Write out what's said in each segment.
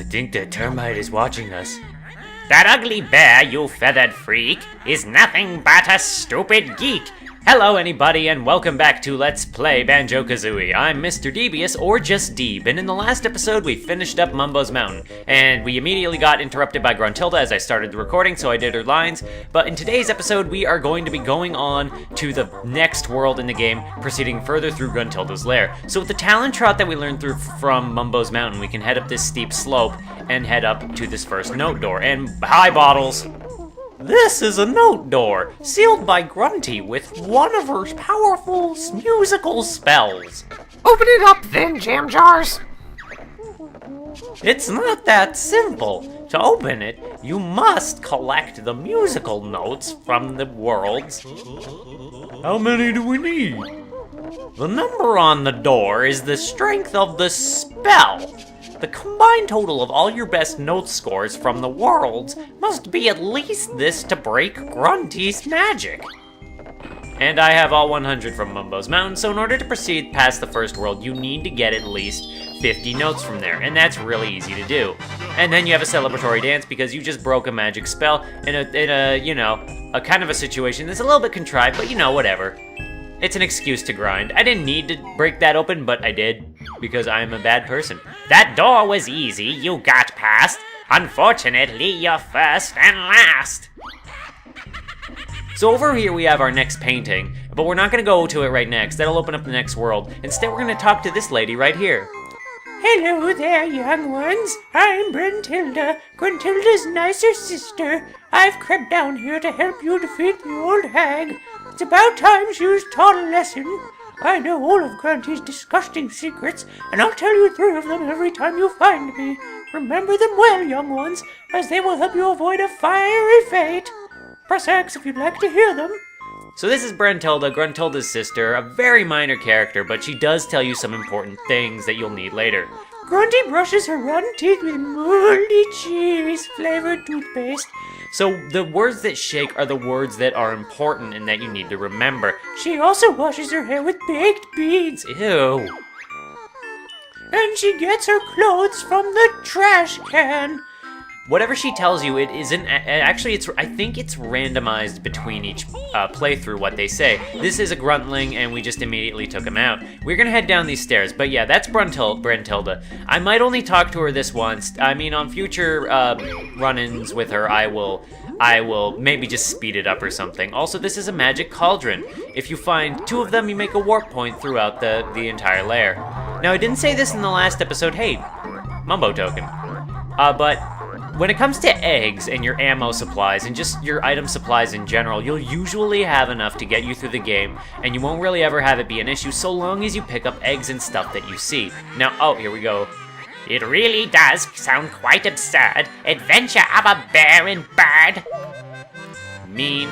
I think that termite is watching us. That ugly bear, you feathered freak, is nothing but a stupid geek. Hello anybody and welcome back to Let's Play Banjo-Kazooie. I'm Mr. Devious, or just Deeb, and in the last episode we finished up Mumbo's Mountain, and we immediately got interrupted by Gruntilda as I started the recording, so I did her lines. But in today's episode we are going to be going on to the next world in the game, proceeding further through Gruntilda's lair. So with the talent trot that we learned from Mumbo's Mountain, we can head up this steep slope and head up to this first note door. And hi, Bottles! This is a note door, sealed by Grunty with one of her powerful musical spells. Open it up then, jam jars. It's not that simple. To open it, you must collect the musical notes from the worlds. How many do we need? The number on the door is the strength of the spell. The combined total of all your best note scores from the worlds must be at least this to break Grunty's magic. And I have all 100 from Mumbo's Mountain, so in order to proceed past the first world, you need to get at least 50 notes from there, and that's really easy to do. And then you have a celebratory dance because you just broke a magic spell in a kind of a situation that's a little bit contrived, but whatever. It's an excuse to grind. I didn't need to break that open, but I did, because I'm a bad person. That door was easy, you got past. Unfortunately, you're first and last. So over here we have our next painting, but we're not going to go to it right next. That'll open up the next world. Instead, we're going to talk to this lady right here. Hello there, young ones. I'm Gruntilda, Gruntilda's nicer sister. I've crept down here to help you defeat the old hag. It's about time she was taught a lesson. I know all of Grunty's disgusting secrets, and I'll tell you 3 of them every time you find me. Remember them well, young ones, as they will help you avoid a fiery fate. Press X if you'd like to hear them. So this is Gruntilda, Gruntilda's sister, a very minor character, but she does tell you some important things that you'll need later. Grunty brushes her rotten teeth with moldy cheese-flavored toothpaste. So the words that shake are the words that are important and that you need to remember. She also washes her hair with baked beans. Ew. And she gets her clothes from the trash can. Whatever she tells you, it isn't. Actually, I think it's randomized between each playthrough what they say. This is a gruntling, and we just immediately took him out. We're gonna head down these stairs, but yeah, that's Gruntilda. I might only talk to her this once. I mean, on future run-ins with her, I will maybe just speed it up or something. Also, this is a magic cauldron. If you find 2 of them, you make a warp point throughout the entire lair. Now, I didn't say this in the last episode. Hey, Mumbo token. But when it comes to eggs and your ammo supplies and just your item supplies in general, you'll usually have enough to get you through the game, and you won't really ever have it be an issue so long as you pick up eggs and stuff that you see. Now, oh, here we go. It really does sound quite absurd. Adventure of a bear and bird. Mean.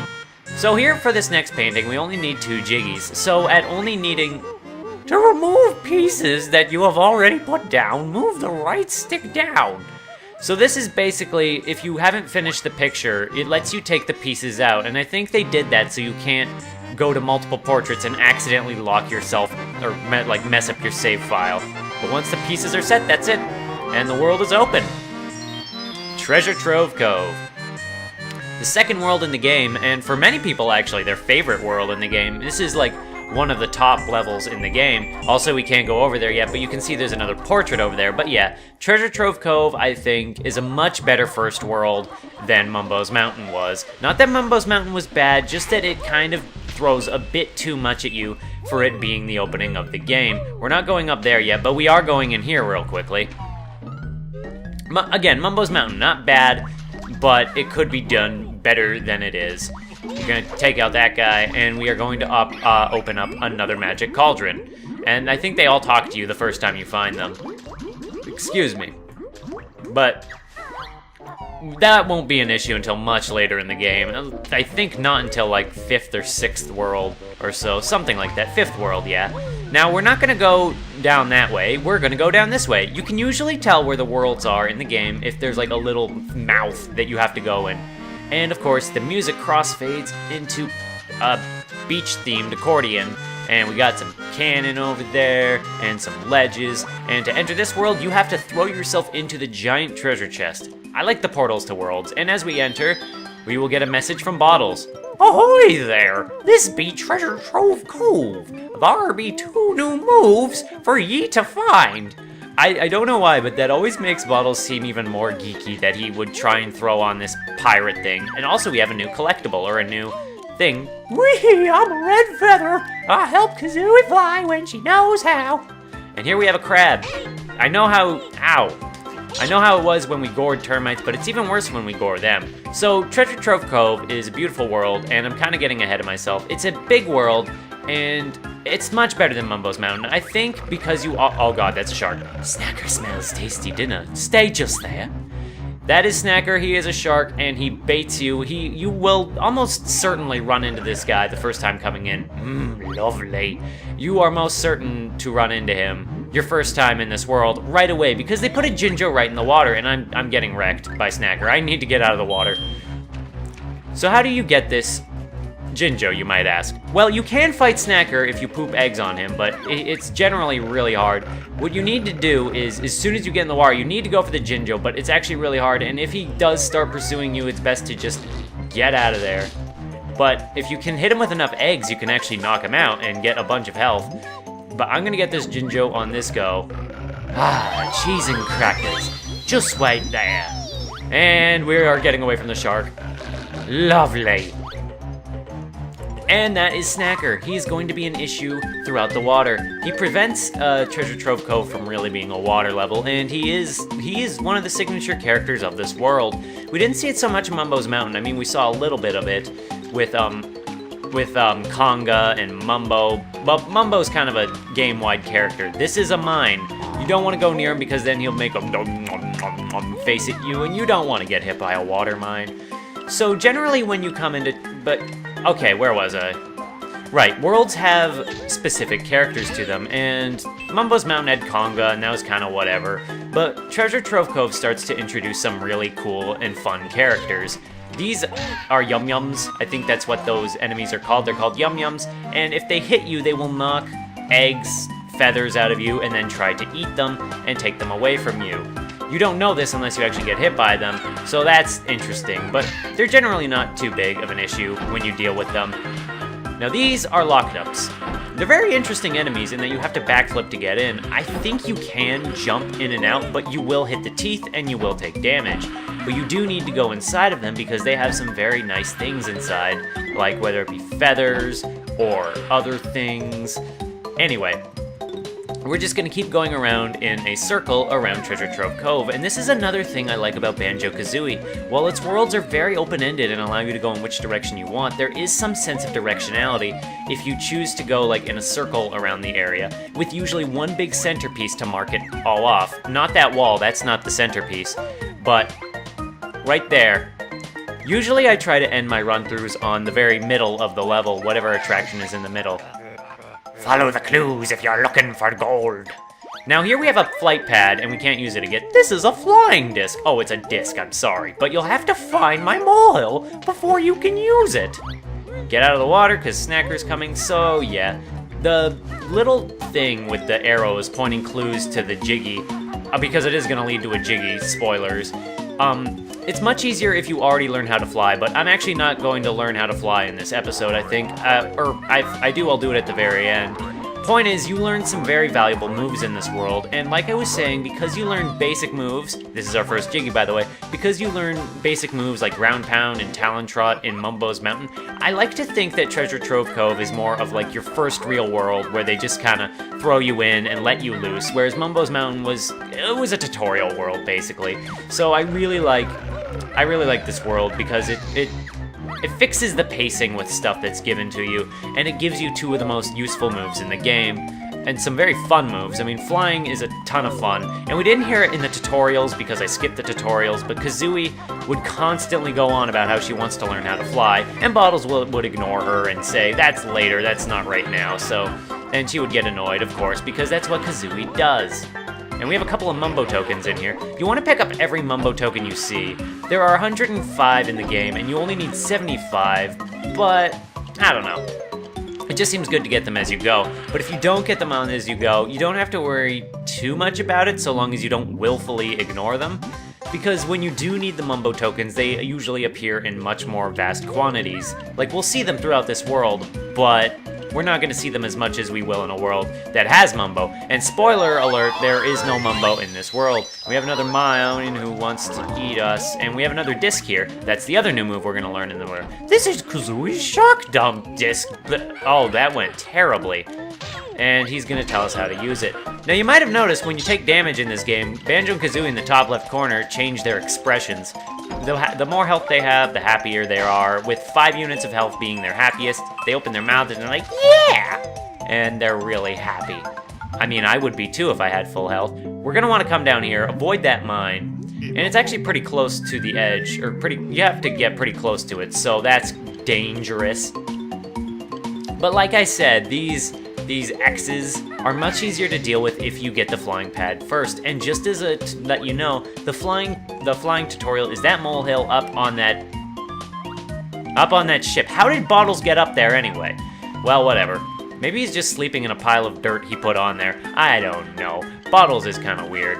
So here for this next painting, we only need 2 jiggies. So at only needing to remove pieces that you have already put down, move the right stick down. So this is basically, if you haven't finished the picture, it lets you take the pieces out, and I think they did that so you can't go to multiple portraits and accidentally lock yourself, or mess up your save file. But once the pieces are set, that's it, and the world is open. Treasure Trove Cove. The second world in the game, and for many people actually, their favorite world in the game. This is like one of the top levels in the game. Also, we can't go over there yet, but you can see there's another portrait over there. But yeah, Treasure Trove Cove, I think, is a much better first world than Mumbo's Mountain was. Not that Mumbo's Mountain was bad, just that it kind of throws a bit too much at you for it being the opening of the game. We're not going up there yet, but we are going in here real quickly. Again, Mumbo's Mountain, not bad, but it could be done better than it is. We're going to take out that guy, and we are going to open up another magic cauldron. And I think they all talk to you the first time you find them. Excuse me. But that won't be an issue until much later in the game. I think not until like 5th or 6th world or so. Something like that. 5th world, yeah. Now, we're not going to go down that way. We're going to go down this way. You can usually tell where the worlds are in the game if there's like a little mouth that you have to go in. And of course, the music crossfades into a beach-themed accordion, And we got some cannon over there, and some ledges. And to enter this world, you have to throw yourself into the giant treasure chest. I like the portals to worlds, and as we enter, we will get a message from Bottles. Ahoy there! This be Treasure Trove Cove. There be 2 new moves for ye to find. I don't know why, but that always makes Bottles seem even more geeky that he would try and throw on this pirate thing. And also we have a new collectible, or a new thing. Wee, I'm a red feather. I help Kazooie fly when she knows how. And here we have a crab. I know how it was when we gored termites, but it's even worse when we gore them. So Treasure Trove Cove is a beautiful world, and I'm kind of getting ahead of myself. It's a big world, and it's much better than Mumbo's Mountain. I think because oh god, that's a shark. Snacker smells tasty dinner. Stay just there. That is Snacker. He is a shark, and he baits you. You will almost certainly run into this guy the first time coming in. Lovely. You are most certain to run into him your first time in this world right away, because they put a Jinjo right in the water, and I'm getting wrecked by Snacker. I need to get out of the water. So how do you get this Jinjo, you might ask? Well, you can fight Snacker if you poop eggs on him, but it's generally really hard. What you need to do is, as soon as you get in the water, you need to go for the Jinjo, but it's actually really hard, and if he does start pursuing you, it's best to just get out of there. But if you can hit him with enough eggs, you can actually knock him out and get a bunch of health. But I'm gonna get this Jinjo on this go. Ah, cheese and crackers. Just wait there. And we are getting away from the shark. Lovely. And that is Snacker. He is going to be an issue throughout the water. He prevents Treasure Trove Cove from really being a water level, and he is one of the signature characters of this world. We didn't see it so much in Mumbo's Mountain. I mean, we saw a little bit of it with Conga and Mumbo, but Mumbo's kind of a game-wide character. This is a mine. You don't want to go near him because then he'll make a face at you, and you don't want to get hit by a water mine. So generally when you come into, okay, where was I? Right, worlds have specific characters to them, and Mumbo's Mountain had Conga, and that was kind of whatever. But Treasure Trove Cove starts to introduce some really cool and fun characters. These are Yum-Yums. I think that's what those enemies are called. They're called Yum-Yums, and if they hit you, they will knock eggs, feathers out of you, and then try to eat them and take them away from you. You don't know this unless you actually get hit by them, so that's interesting, but they're generally not too big of an issue when you deal with them. Now these are Locked-Ups. They're very interesting enemies in that you have to backflip to get in. I think you can jump in and out, but you will hit the teeth and you will take damage. But you do need to go inside of them because they have some very nice things inside, like whether it be feathers or other things. Anyway, we're just gonna keep going around in a circle around Treasure Trove Cove, and this is another thing I like about Banjo-Kazooie. While its worlds are very open-ended and allow you to go in which direction you want, there is some sense of directionality if you choose to go like in a circle around the area, with usually one big centerpiece to mark it all off. Not that wall, that's not the centerpiece, but right there. Usually I try to end my run-throughs on the very middle of the level, whatever attraction is in the middle. Follow the clues if you're looking for gold. Now here we have a flight pad, and we can't use it again. This is a flying disc. Oh, it's a disc, I'm sorry. But you'll have to find my mole before you can use it. Get out of the water, because Snacker's coming, so yeah. The little thing with the arrows pointing clues to the Jiggy, because it is going to lead to a Jiggy, spoilers. It's much easier if you already learn how to fly, but I'm actually not going to learn how to fly in this episode, I think. I'll do it at the very end. Point is, you learn some very valuable moves in this world, and like I was saying, because you learn basic moves, this is our first Jiggy by the way, because you learn basic moves like Ground Pound and Talon Trot in Mumbo's Mountain, I like to think that Treasure Trove Cove is more of like your first real world where they just kind of throw you in and let you loose, whereas Mumbo's Mountain was a tutorial world basically. So I really like this world because it fixes the pacing with stuff that's given to you, and it gives you two of the most useful moves in the game, and some very fun moves. I mean, flying is a ton of fun, and we didn't hear it in the tutorials because I skipped the tutorials, but Kazooie would constantly go on about how she wants to learn how to fly, and Bottles would ignore her and say, that's later, that's not right now, and she would get annoyed, of course, because that's what Kazooie does. And we have a couple of Mumbo tokens in here. You want to pick up every Mumbo token you see. There are 105 in the game, and you only need 75, but I don't know. It just seems good to get them as you go. But if you don't get them on as you go, you don't have to worry too much about it so long as you don't willfully ignore them. Because when you do need the Mumbo tokens, they usually appear in much more vast quantities. Like, we'll see them throughout this world, but we're not going to see them as much as we will in a world that has Mumbo. And spoiler alert, there is no Mumbo in this world. We have another Mine who wants to eat us, and we have another disc here. That's the other new move we're going to learn in the world. This is Kazooie's Shock Dump disc. Oh, that went terribly. And he's going to tell us how to use it. Now, you might have noticed when you take damage in this game, Banjo and Kazooie in the top left corner change their expressions. The more health they have, the happier they are. With 5 units of health being their happiest, they open their mouths and they're like, yeah! And they're really happy. I mean, I would be too if I had full health. We're going to want to come down here, avoid that mine. And it's actually pretty close to the edge, or you have to get pretty close to it, so that's dangerous. But like I said, these X's are much easier to deal with if you get the flying pad first. And just as let you know, the flying tutorial is that molehill up on that ship. How did Bottles get up there anyway? Well, whatever. Maybe he's just sleeping in a pile of dirt he put on there. I don't know. Bottles is kind of weird.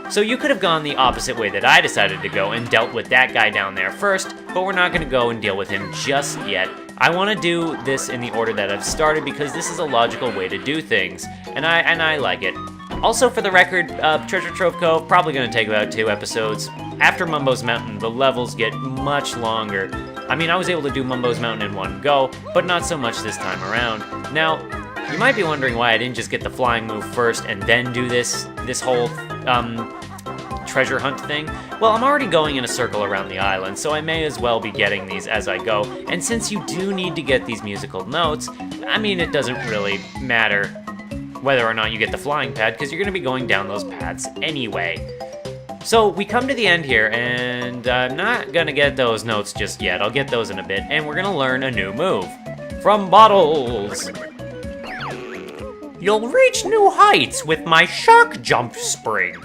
So you could have gone the opposite way that I decided to go and dealt with that guy down there first, but we're not going to go and deal with him just yet. I want to do this in the order that I've started because this is a logical way to do things, and I like it. Also, for the record, Treasure Trove Cove, probably going to take about 2 episodes. After Mumbo's Mountain, the levels get much longer. I mean, I was able to do Mumbo's Mountain in one go, but not so much this time around. Now, you might be wondering why I didn't just get the flying move first and then do this whole treasure hunt thing. Well, I'm already going in a circle around the island, so I may as well be getting these as I go. And since you do need to get these musical notes, I mean, it doesn't really matter whether or not you get the flying pad, because you're going to be going down those paths anyway. So we come to the end here, and I'm not going to get those notes just yet. I'll get those in a bit, and we're going to learn a new move. From Bottles! You'll reach new heights with my shock jump spring.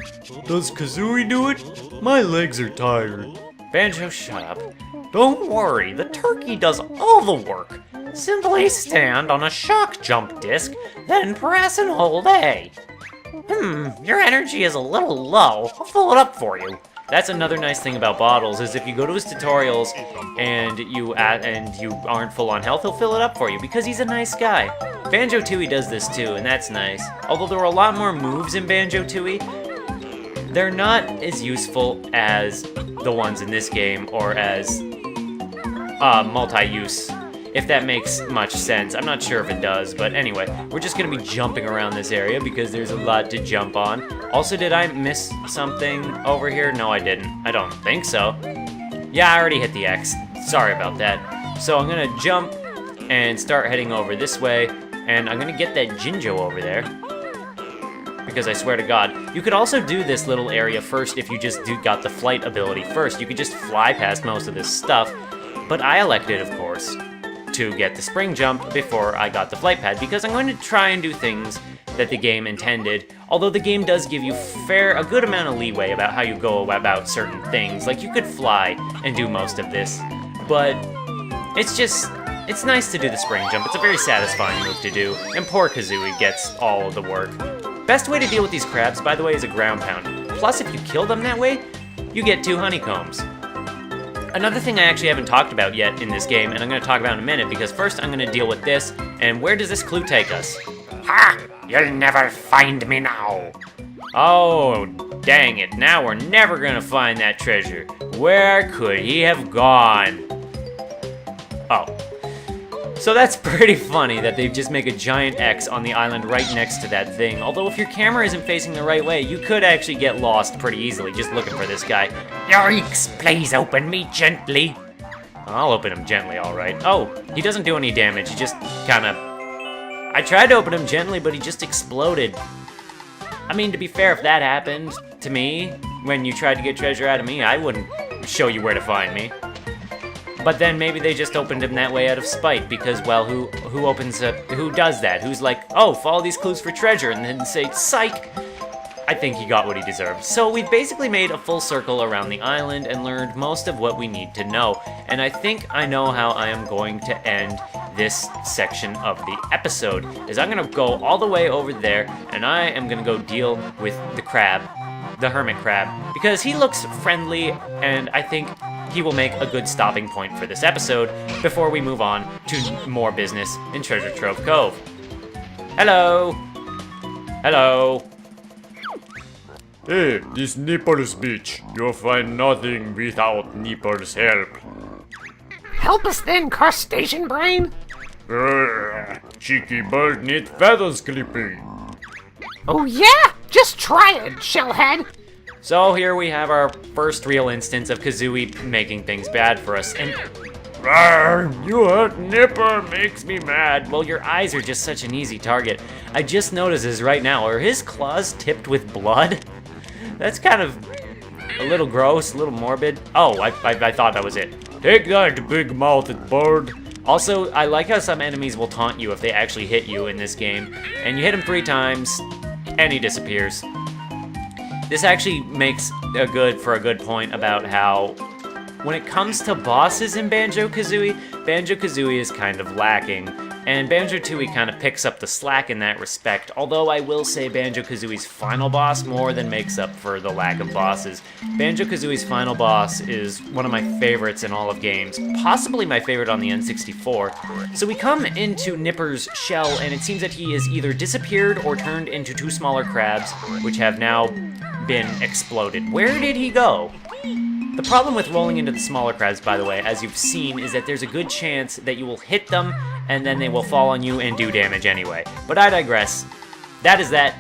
Does Kazooie do it? My legs are tired. Banjo, shut up. Don't worry, the turkey does all the work. Simply stand on a shock jump disc, then press and hold A. Your energy is a little low. I'll fill it up for you. That's another nice thing about Bottles, is if you go to his tutorials and you aren't full on health, he'll fill it up for you because he's a nice guy. Banjo-Tooie does this too, and that's nice. Although there are a lot more moves in Banjo-Tooie, they're not as useful as the ones in this game or as multi-use, if that makes much sense. I'm not sure if it does, but anyway, we're just gonna be jumping around this area because there's a lot to jump on. Also, did I miss something over here? No, I didn't. I don't think so. Yeah, I already hit the X. Sorry about that. So I'm gonna jump and start heading over this way, and I'm gonna get that Jinjo over there. Because I swear to God, you could also do this little area first if you just got the flight ability first. You could just fly past most of this stuff, but I elected, of course, to get the spring jump before I got the flight pad, because I'm going to try and do things that the game intended, although the game does give you a good amount of leeway about how you go about certain things. Like, you could fly and do most of this, but it's nice to do the spring jump. It's a very satisfying move to do, and poor Kazooie gets all of the work. Best way to deal with these crabs, by the way, is a ground pound. Plus, if you kill them that way, you get 2 honeycombs. Another thing I actually haven't talked about yet in this game, and I'm going to talk about in a minute, because first I'm going to deal with this, and where does this clue take us? Ha! You'll never find me now. Oh, dang it. Now we're never going to find that treasure. Where could he have gone? Oh. So that's pretty funny that they just make a giant X on the island right next to that thing. Although if your camera isn't facing the right way, you could actually get lost pretty easily just looking for this guy. Yikes, please open me gently. I'll open him gently, alright. Oh, he doesn't do any damage, he just kinda... I tried to open him gently, but he just exploded. I mean, to be fair, if that happened to me, when you tried to get treasure out of me, I wouldn't show you where to find me. But then maybe they just opened him that way out of spite, because, well, who does that? Who's like, oh, follow these clues for treasure, and then say, psych! I think he got what he deserved. So we've basically made a full circle around the island and learned most of what we need to know. And I think I know how I am going to end this section of the episode, is I'm gonna go all the way over there, and I am gonna go deal with the crab, the hermit crab, because he looks friendly, and I think he will make a good stopping point for this episode before we move on to more business in Treasure Trove Cove. Hello! Hello! Hey, this Nipple's beach. You'll find nothing without Nipple's help. Help us then, crustacean brain. Cheeky bird need feathers clipping. Oh yeah? Just try it, shellhead. So here we have our first real instance of Kazooie making things bad for us, and You hurt Nipper, makes me mad. well, your eyes are just such an easy target. I just noticed this right now. Are his claws tipped with blood? That's kind of a little gross, a little morbid. Oh, I thought that was it. Take that, big-mouthed bird. Also, I like how some enemies will taunt you if they actually hit you in this game. And you hit him 3 times, and he disappears. This actually makes a good point about how when it comes to bosses in Banjo-Kazooie, Banjo-Kazooie is kind of lacking, and Banjo-Tooie kind of picks up the slack in that respect, although I will say Banjo-Kazooie's final boss more than makes up for the lack of bosses. Banjo-Kazooie's final boss is one of my favorites in all of games, possibly my favorite on the N64. So we come into Nipper's shell, and it seems that he has either disappeared or turned into 2 smaller crabs, which have now been exploded. Where did he go? The problem with rolling into the smaller crabs, by the way, as you've seen, is that there's a good chance that you will hit them and then they will fall on you and do damage anyway. But I digress. That is that.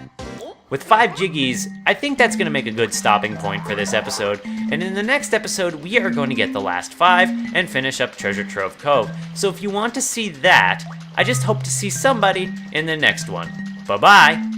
With 5 Jiggies, I think that's going to make a good stopping point for this episode, and in the next episode, we are going to get the last 5 and finish up Treasure Trove Cove. So if you want to see that, I just hope to see somebody in the next one. Bye-bye!